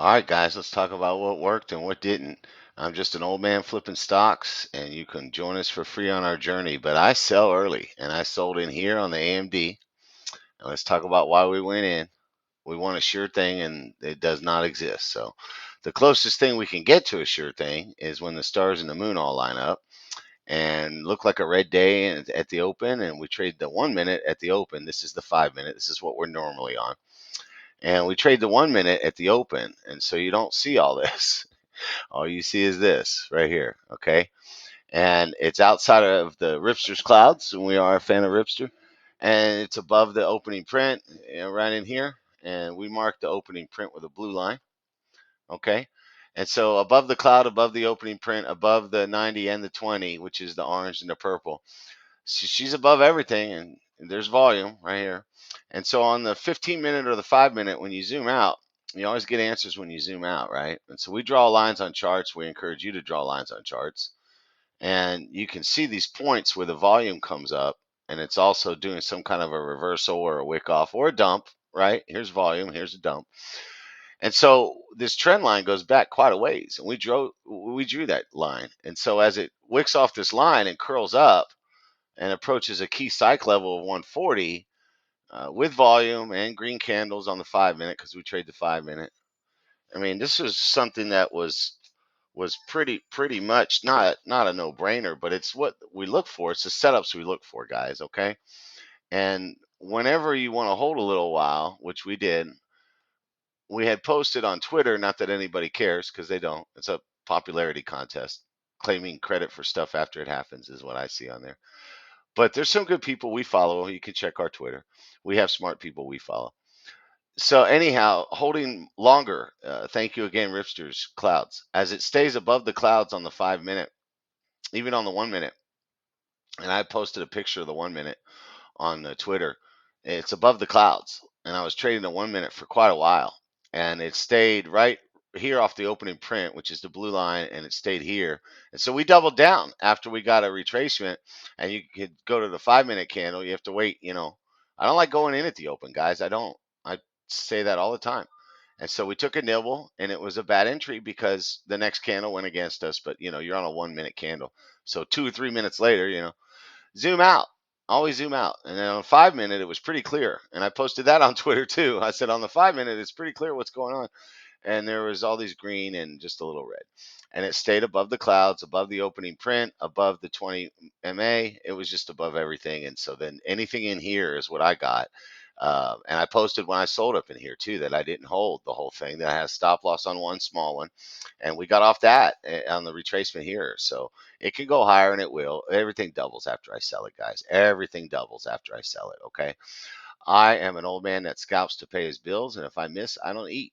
All right, guys, let's talk about what worked and what didn't. I'm just an old man flipping stocks, and you can join us for free on our journey. But I sell early, and I sold in here on the AMD. And let's talk about why we went in. We want a sure thing, and it does not exist. So, the closest thing we can get to a sure thing is when the stars and the moon all line up and look like a red day at the open, and we trade the 1 minute at the open. This is the 5 minute. This is what we're normally on, and we trade the 1 minute at the open, and so you don't see all this. All you see is this right here, okay? And it's outside of the Ripster's clouds, and we are a fan of Ripster. And it's above the opening print, right in here. And we mark the opening print with a blue line, okay? And so above the cloud, above the opening print, above the 90 and the 20, which is the orange and the purple, she's above everything, and there's volume right here. And so on the 15 minute or the 5 minute, when you zoom out, you always get answers when you zoom out, right? And so we draw lines on charts. We encourage you to draw lines on charts. And you can see these points where the volume comes up, and it's also doing some kind of a reversal or a wick off or a dump, right? Here's volume, here's a dump. And so this trend line goes back quite a ways, and we drew that line. And so as it wicks off this line and curls up, and approaches a key psych level of 140 with volume and green candles on the 5 minute, because we trade the 5 minute. I mean, this was something that was pretty much not a no brainer, but it's what we look for. It's the setups we look for, guys. Okay, and whenever you want to hold a little while, which we did, we had posted on Twitter. Not that anybody cares, because they don't. It's a popularity contest. Claiming credit for stuff after it happens is what I see on there. But there's some good people we follow. You can check our Twitter. We have smart people we follow. So anyhow, holding longer. Thank you again, Ripsters Clouds. As it stays above the clouds on the 5 minute, even on the 1 minute, and I posted a picture of the 1 minute on Twitter. It's above the clouds, and I was trading the 1 minute for quite a while, and it stayed right here off the opening print, which is the blue line, and it stayed here. And so we doubled down after we got a retracement, and you could go to the 5 minute candle. You have to wait. I don't like going in at the open, guys. I don't. I say that all the time. And so we took a nibble, and it was a bad entry because the next candle went against us. But you're on a 1 minute candle, so 2 or 3 minutes later, zoom out. Always zoom out. And then on 5 minute, it was pretty clear. And I posted that on Twitter too. I said on the 5 minute, it's pretty clear what's going on. And there was all these green and just a little red. And it stayed above the clouds, above the opening print, above the 20 MA. It was just above everything. And so then anything in here is what I got. And I posted when I sold up in here too that I didn't hold the whole thing, that I had a stop loss on one small one. And we got off that on the retracement here. So it can go higher, and it will. Everything doubles after I sell it, guys. Everything doubles after I sell it. Okay. I am an old man that scalps to pay his bills. And if I miss, I don't eat.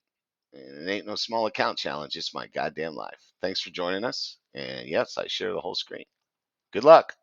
And it ain't no small account challenge. It's my goddamn life. Thanks for joining us. And yes, I share the whole screen. Good luck.